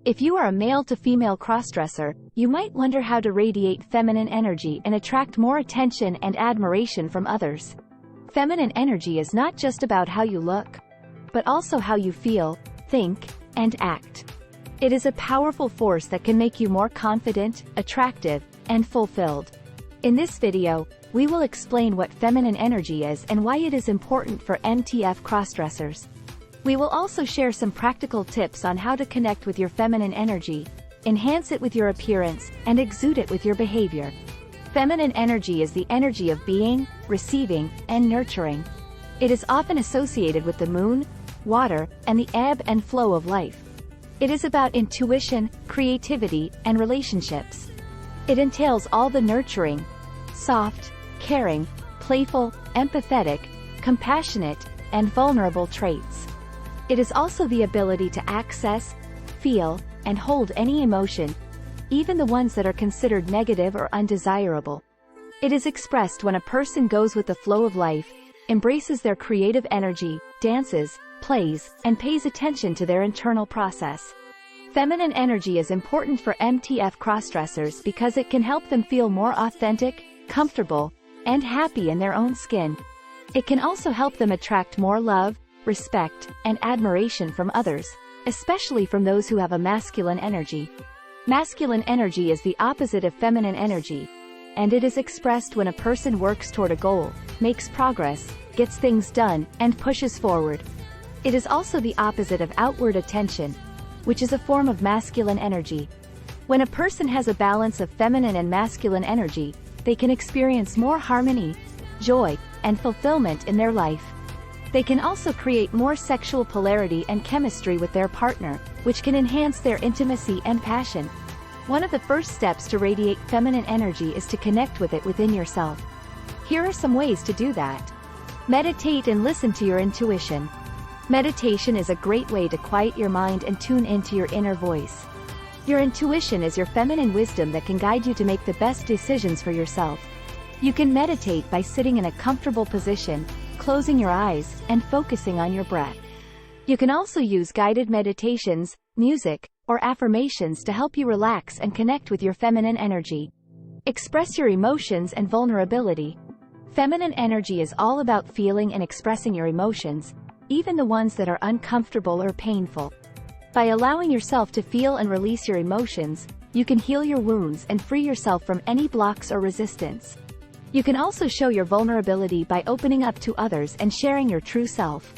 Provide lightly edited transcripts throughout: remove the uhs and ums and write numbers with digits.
If you are a male to female crossdresser, you might wonder how to radiate feminine energy and attract more attention and admiration from others. Feminine energy is not just about how you look, but also how you feel, think, and act. It is a powerful force that can make you more confident, attractive, and fulfilled. In this video, we will explain what feminine energy is and why it is important for MTF crossdressers. We will also share some practical tips on how to connect with your feminine energy, enhance it with your appearance, and exude it with your behavior. Feminine energy is the energy of being, receiving, and nurturing. It is often associated with the moon, water, and the ebb and flow of life. It is about intuition, creativity, and relationships. It entails all the nurturing, soft, caring, playful, empathetic, compassionate, and vulnerable traits. It is also the ability to access, feel, and hold any emotion, even the ones that are considered negative or undesirable. It is expressed when a person goes with the flow of life, embraces their creative energy, dances, plays, and pays attention to their internal process. Feminine energy is important for MTF crossdressers because it can help them feel more authentic, comfortable, and happy in their own skin. It can also help them attract more love, respect, and admiration from others, especially from those who have a masculine energy. Masculine energy is the opposite of feminine energy, and it is expressed when a person works toward a goal, makes progress, gets things done, and pushes forward. It is also the opposite of outward attention, which is a form of masculine energy. When a person has a balance of feminine and masculine energy, they can experience more harmony, joy, and fulfillment in their life. They can also create more sexual polarity and chemistry with their partner, which can enhance their intimacy and passion. One of the first steps to radiate feminine energy is to connect with it within yourself. Here are some ways to do that. Meditate and listen to your intuition. Meditation is a great way to quiet your mind and tune into your inner voice. Your intuition is your feminine wisdom that can guide you to make the best decisions for yourself. You can meditate by sitting in a comfortable position, closing your eyes, and focusing on your breath. You can also use guided meditations, music, or affirmations to help you relax and connect with your feminine energy. Express your emotions and vulnerability. Feminine energy is all about feeling and expressing your emotions, even the ones that are uncomfortable or painful. By allowing yourself to feel and release your emotions, you can heal your wounds and free yourself from any blocks or resistance. You can also show your vulnerability by opening up to others and sharing your true self.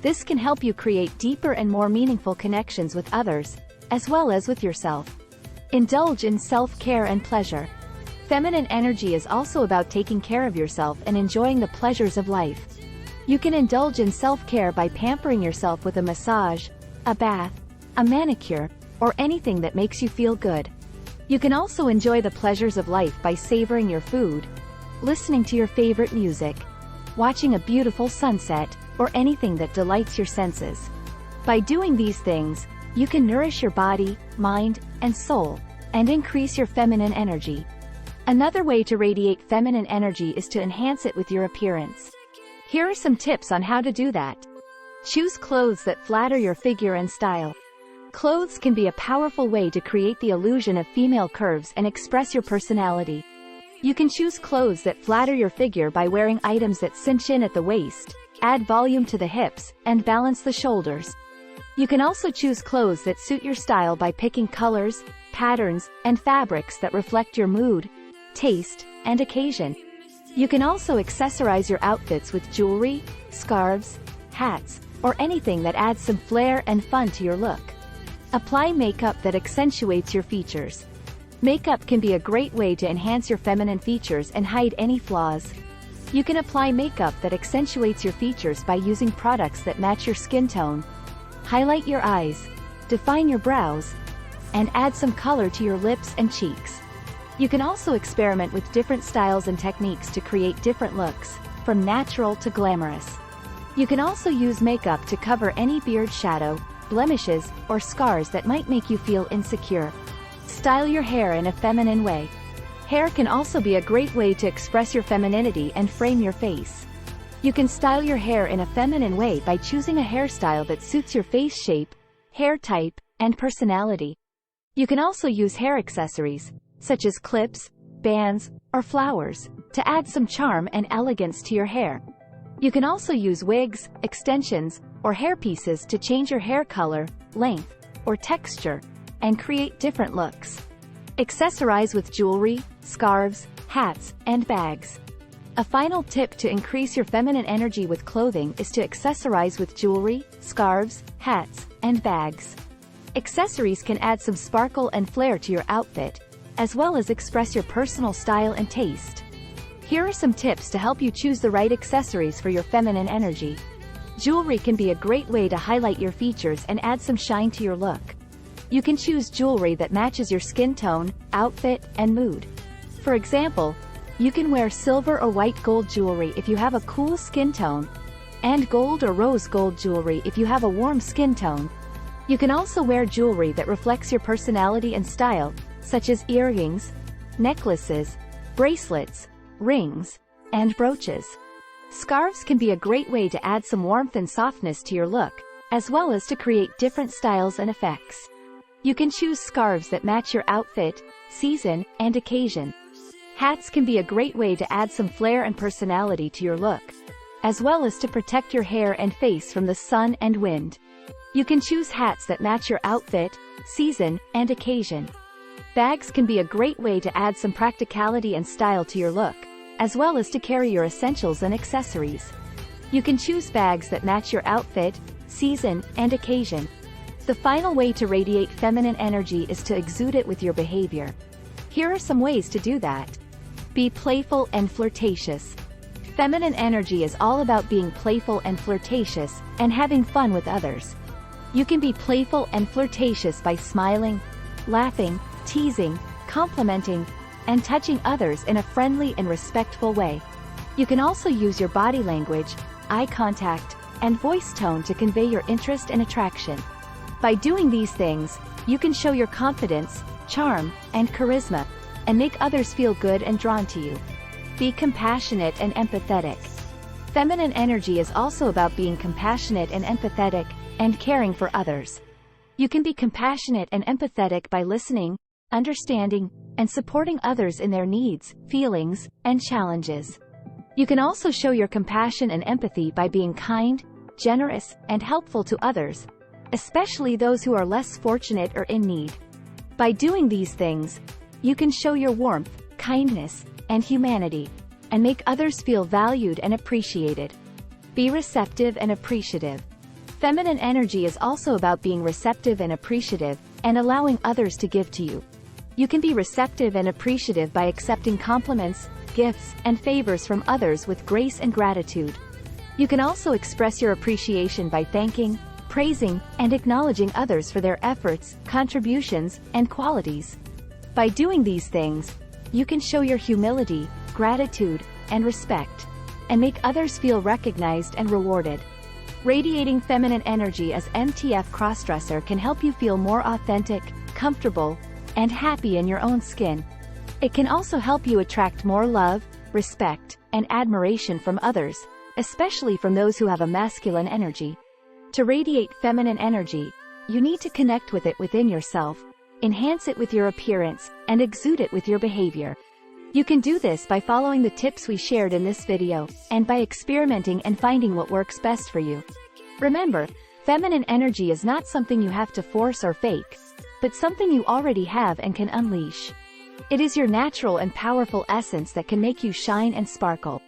This can help you create deeper and more meaningful connections with others, as well as with yourself. Indulge in self-care and pleasure. Feminine energy is also about taking care of yourself and enjoying the pleasures of life. You can indulge in self-care by pampering yourself with a massage, a bath, a manicure, or anything that makes you feel good. You can also enjoy the pleasures of life by savoring your food, listening to your favorite music, watching a beautiful sunset, or anything that delights your senses. By doing these things, you can nourish your body, mind, and soul, and increase your feminine energy. Another way to radiate feminine energy is to enhance it with your appearance. Here are some tips on how to do that. Choose clothes that flatter your figure and style. Clothes can be a powerful way to create the illusion of female curves and express your personality. You can choose clothes that flatter your figure by wearing items that cinch in at the waist, add volume to the hips, and balance the shoulders. You can also choose clothes that suit your style by picking colors, patterns, and fabrics that reflect your mood, taste, and occasion. You can also accessorize your outfits with jewelry, scarves, hats, or anything that adds some flair and fun to your look. Apply makeup that accentuates your features. Makeup can be a great way to enhance your feminine features and hide any flaws. You can apply makeup that accentuates your features by using products that match your skin tone, highlight your eyes, define your brows, and add some color to your lips and cheeks. You can also experiment with different styles and techniques to create different looks, from natural to glamorous. You can also use makeup to cover any beard shadow, blemishes, or scars that might make you feel insecure. Style your hair in a feminine way. Hair can also be a great way to express your femininity and frame your face. You can style your hair in a feminine way by choosing a hairstyle that suits your face shape, hair type, and personality. You can also use hair accessories, such as clips, bands, or flowers, to add some charm and elegance to your hair. You can also use wigs, extensions, or hairpieces to change your hair color, length, or texture, and create different looks. Accessorize with jewelry, scarves, hats, and bags. A final tip to increase your feminine energy with clothing is to accessorize with jewelry, scarves, hats, and bags. Accessories can add some sparkle and flair to your outfit, as well as express your personal style and taste. Here are some tips to help you choose the right accessories for your feminine energy. Jewelry can be a great way to highlight your features and add some shine to your look. You can choose jewelry that matches your skin tone, outfit, and mood. For example, you can wear silver or white gold jewelry if you have a cool skin tone, and gold or rose gold jewelry if you have a warm skin tone. You can also wear jewelry that reflects your personality and style, such as earrings, necklaces, bracelets, rings, and brooches. Scarves can be a great way to add some warmth and softness to your look, as well as to create different styles and effects. You can choose scarves that match your outfit, season, and occasion. Hats can be a great way to add some flair and personality to your look, as well as to protect your hair and face from the sun and wind. You can choose hats that match your outfit, season, and occasion. Bags can be a great way to add some practicality and style to your look, as well as to carry your essentials and accessories. You can choose bags that match your outfit, season, and occasion. The final way to radiate feminine energy is to exude it with your behavior. Here are some ways to do that. Be playful and flirtatious. Feminine energy is all about being playful and flirtatious, and having fun with others. You can be playful and flirtatious by smiling, laughing, teasing, complimenting, and touching others in a friendly and respectful way. You can also use your body language, eye contact, and voice tone to convey your interest and attraction. By doing these things, you can show your confidence, charm, and charisma, and make others feel good and drawn to you. Be compassionate and empathetic. Feminine energy is also about being compassionate and empathetic, and caring for others. You can be compassionate and empathetic by listening, understanding, and supporting others in their needs, feelings, and challenges. You can also show your compassion and empathy by being kind, generous, and helpful to others, especially those who are less fortunate or in need. By doing these things, you can show your warmth, kindness, and humanity, and make others feel valued and appreciated. Be receptive and appreciative. Feminine energy is also about being receptive and appreciative, and allowing others to give to you. You can be receptive and appreciative by accepting compliments, gifts, and favors from others with grace and gratitude. You can also express your appreciation by thanking, praising, and acknowledging others for their efforts, contributions, and qualities. By doing these things, you can show your humility, gratitude, and respect, and make others feel recognized and rewarded. Radiating feminine energy as MTF crossdresser can help you feel more authentic, comfortable, and happy in your own skin. It can also help you attract more love, respect, and admiration from others, especially from those who have a masculine energy. To radiate feminine energy, you need to connect with it within yourself, enhance it with your appearance, and exude it with your behavior. You can do this by following the tips we shared in this video, and by experimenting and finding what works best for you. Remember, feminine energy is not something you have to force or fake, but something you already have and can unleash. It is your natural and powerful essence that can make you shine and sparkle.